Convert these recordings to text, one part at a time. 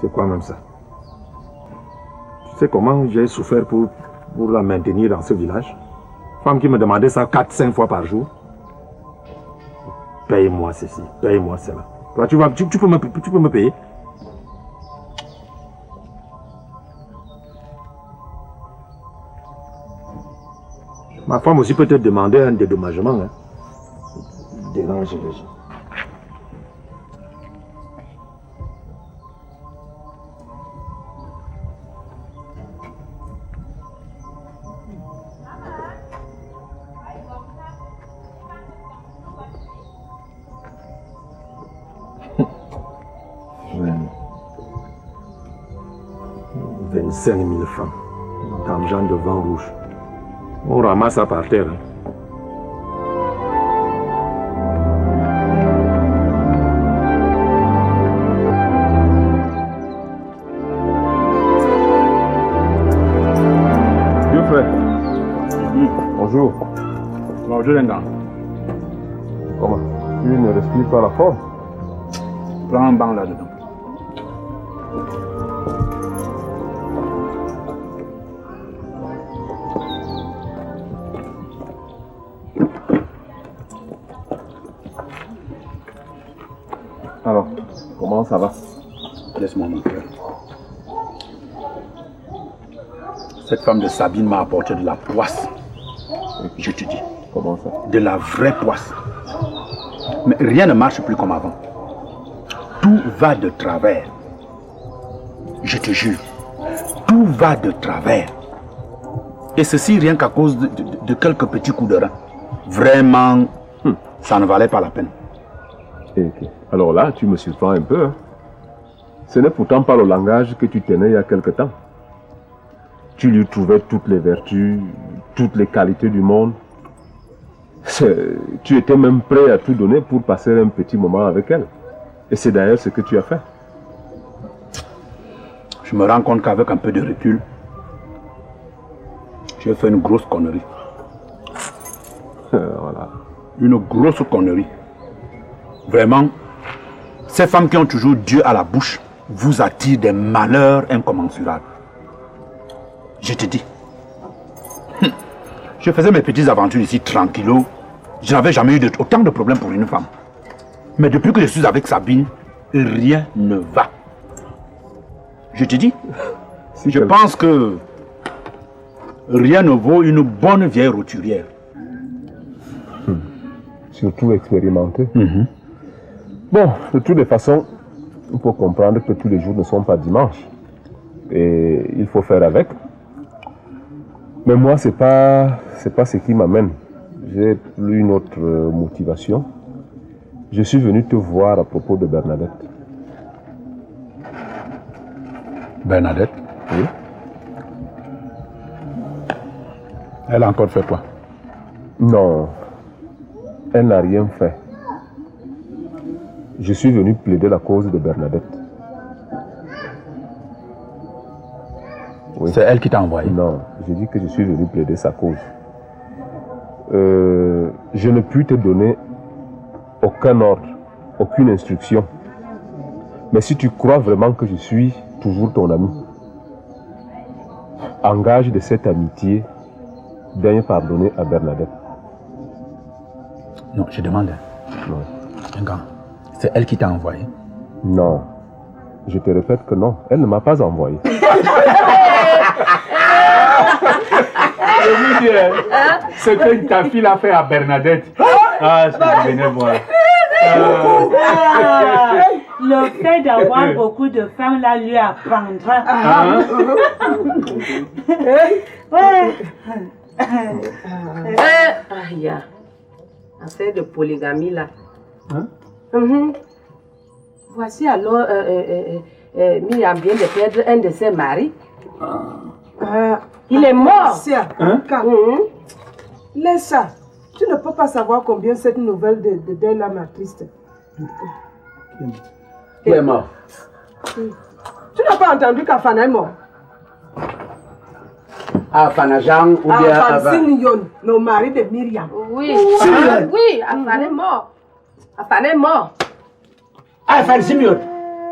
C'est quoi même ça? Tu sais comment j'ai souffert pour la maintenir dans ce village? Femme qui me demandait ça 4-5 fois par jour. Paye-moi ceci, paye-moi cela. Toi, tu peux me payer? Ma femme aussi peut te demander un dédommagement. Hein. Dérange les gens. « 25 000 francs d'argent de vin rouge. On ramasse ça par terre. Hein. Vieux frère. Bonjour. Bonjour, Lenga. Comment? Tu ne respires pas la forme? Prends un banc là-dedans. Alors, comment ça va? Laisse-moi mon frère. Cette femme de Sabine m'a apporté de la poisse. Je te dis. Comment ça? De la vraie poisse. Mais rien ne marche plus comme avant. Tout va de travers. Je te jure. Tout va de travers. Et ceci rien qu'à cause de quelques petits coups de rein. Vraiment, ça ne valait pas la peine. Okay. Alors là, tu me surprends un peu. Hein? Ce n'est pourtant pas le langage que tu tenais il y a quelque temps. Tu lui trouvais toutes les vertus, toutes les qualités du monde. Tu étais même prêt à tout donner pour passer un petit moment avec elle. Et c'est d'ailleurs ce que tu as fait. Je me rends compte qu'avec un peu de recul, j'ai fait une grosse connerie. Voilà. Une grosse connerie. Vraiment, ces femmes qui ont toujours Dieu à la bouche vous attirent des malheurs incommensurables. Je te dis. Je faisais mes petites aventures ici tranquillo. Je n'avais jamais eu autant de problèmes pour une femme. Mais depuis que je suis avec Sabine, rien ne va. Je te dis. Je pense que rien ne vaut une bonne vieille roturière. Surtout expérimenté. Bon, de toutes les façons, il faut comprendre que tous les jours ne sont pas dimanches. Et il faut faire avec. Mais moi, c'est pas ce qui m'amène. J'ai plus une autre motivation. Je suis venu te voir à propos de Bernadette. Bernadette? Oui. Elle a encore fait quoi? Non, elle n'a rien fait. Je suis venu plaider la cause de Bernadette. Oui. C'est elle qui t'a envoyé? Non, j'ai dit que je suis venu plaider sa cause. Je ne puis te donner aucun ordre, aucune instruction. Mais si tu crois vraiment que je suis toujours ton ami, engage de cette amitié, daigne pardonner à Bernadette. Non, je demande. Non. C'est elle qui t'a envoyé? Non. Je te répète que non, elle ne m'a pas envoyé. Je vous dis, ce que ta fille a fait à Bernadette. Ah, je venais voir. Le fait d'avoir beaucoup de femmes là lui apprendra. Ouais. Aïe, affaire de polygamie là. Voici alors Myriam vient de perdre un de ses maris. Il est mort. Laisse ça. Tu ne peux pas savoir combien cette nouvelle de Della m'attriste. Qui est mort? Tu n'as pas entendu qu'Afana est mort? Afana Jean ou bien Afana Yon, le mari de Myriam. Oui, oui, Afana est mort. Afana est mort. Afana Simeon.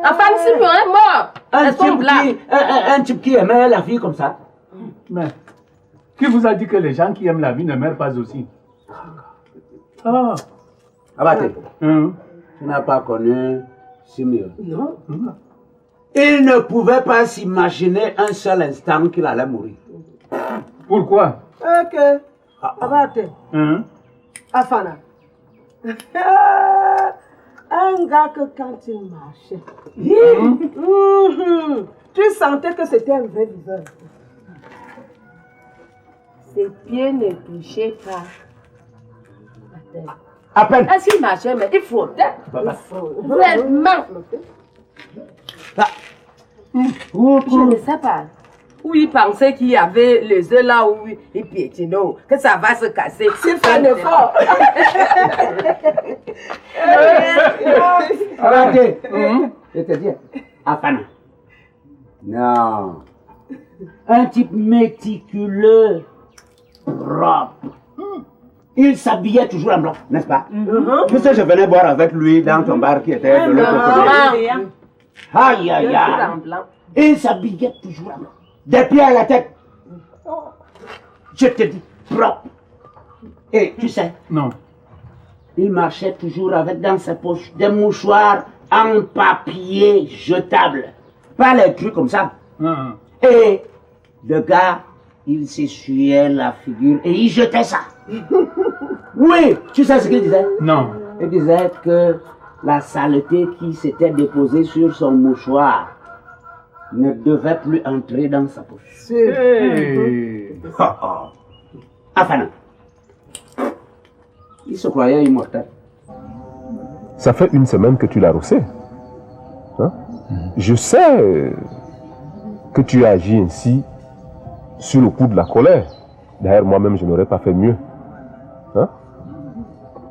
Enfin, Simeon est mort. Un type qui aimait la vie comme ça. Mais, qui vous a dit que les gens qui aiment la vie ne meurent pas aussi? Ah. Abaté, tu n'as pas connu Simeon. Non. Il ne pouvait pas s'imaginer un seul instant qu'il allait mourir. Pourquoi? Ok. Abate. Afana. Un gars que quand il marchait, tu sentais que c'était un vrai viveur. Ses pieds ne touchaient pas la terre. À peine. Est-ce qu'il marchait, mais il flottait. Vraiment. Je ne sais pas. Où il pensait qu'il y avait les œufs là où il piétinait, que ça va se casser. C'est pas de fort. Arrêtez. Je te dis, Afana. Non. Un type méticuleux, propre. Il s'habillait toujours en blanc, n'est-ce pas? Puisque je venais boire avec lui dans ton bar qui était de l'autre côté. Aïe, aïe, aïe. Il s'habillait toujours en blanc. Des pieds à la tête. Je te dis, propre. Et tu sais, non. Il marchait toujours avec dans sa poche des mouchoirs en papier jetable. Pas les trucs comme ça. Et le gars, il s'essuyait la figure et il jetait ça. Oui, tu sais ce qu'il disait? Non. Il disait que la saleté qui s'était déposée sur son mouchoir ne devait plus entrer dans sa poche. Enfin, il se croyait immortel. Ça fait une semaine que tu l'as rossé. Hein? Je sais que tu as agi ainsi sur le coup de la colère. D'ailleurs, moi-même, je n'aurais pas fait mieux. Hein?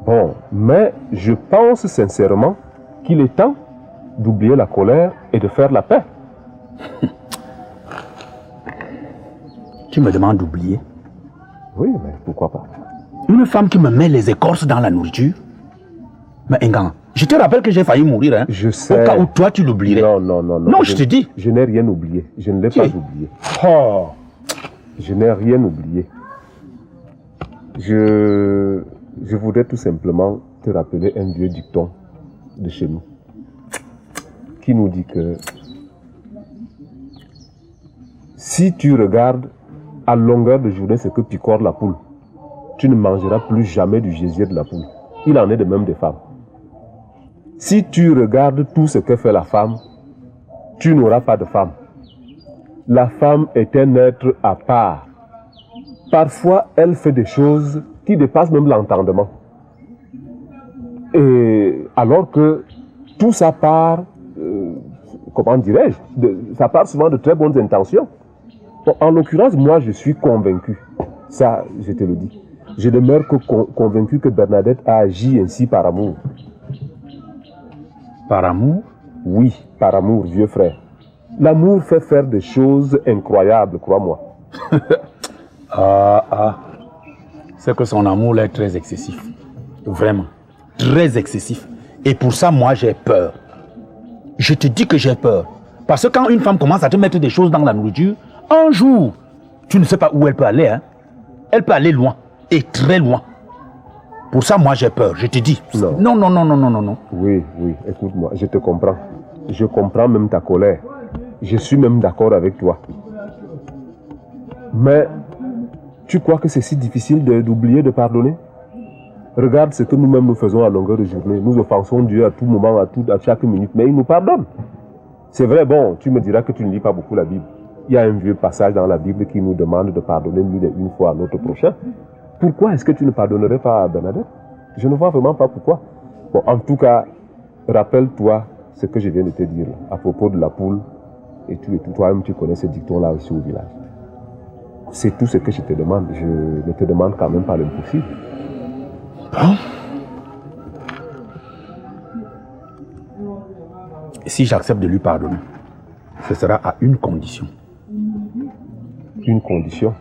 Bon, mais je pense sincèrement qu'il est temps d'oublier la colère et de faire la paix. Tu me demandes d'oublier? Oui, mais pourquoi pas? Une femme qui me met les écorces dans la nourriture? Mais Engan, je te rappelle que j'ai failli mourir, hein? Je sais. Au cas où toi tu l'oublierais. Non. Non, je te dis. Je n'ai rien oublié. Je ne l'ai pas oublié. Oh. Je n'ai rien oublié. Je voudrais tout simplement te rappeler un vieux dicton de chez nous qui nous dit que si tu regardes à longueur de journée ce que picore la poule, tu ne mangeras plus jamais du gésier de la poule. Il en est de même des femmes. Si tu regardes tout ce que fait la femme, tu n'auras pas de femme. La femme est un être à part. Parfois, elle fait des choses qui dépassent même l'entendement. Et alors que tout ça part, comment dirais-je, ça part souvent de très bonnes intentions. Bon, en l'occurrence, moi, je suis convaincu. Ça, je te le dis. Je demeure convaincu que Bernadette a agi ainsi par amour. Par amour? Oui, par amour, vieux frère. L'amour fait faire des choses incroyables, crois-moi. C'est que son amour est très excessif. Vraiment. Très excessif. Et pour ça, moi, j'ai peur. Je te dis que j'ai peur. Parce que quand une femme commence à te mettre des choses dans la nourriture, un jour, tu ne sais pas où elle peut aller. Hein? Elle peut aller loin. Et très loin. Pour ça, moi, j'ai peur. Je te dis. Non. Oui, écoute-moi, je te comprends. Je comprends même ta colère. Je suis même d'accord avec toi. Mais tu crois que c'est si difficile d'oublier de pardonner? Regarde ce que nous-mêmes nous faisons à longueur de journée. Nous offensons Dieu à tout moment, à chaque minute, mais il nous pardonne. C'est vrai, bon, tu me diras que tu ne lis pas beaucoup la Bible. Il y a un vieux passage dans la Bible qui nous demande de pardonner 1001 fois à notre prochain. Pourquoi est-ce que tu ne pardonnerais pas à Bernadette? Je ne vois vraiment pas pourquoi. Bon, en tout cas, rappelle-toi ce que je viens de te dire là, à propos de la poule et tout. Toi-même, tu connais ce dicton-là aussi au village. C'est tout ce que je te demande. Je ne te demande quand même pas l'impossible. Bon. Si j'accepte de lui pardonner, ce sera à une condition. Une condition?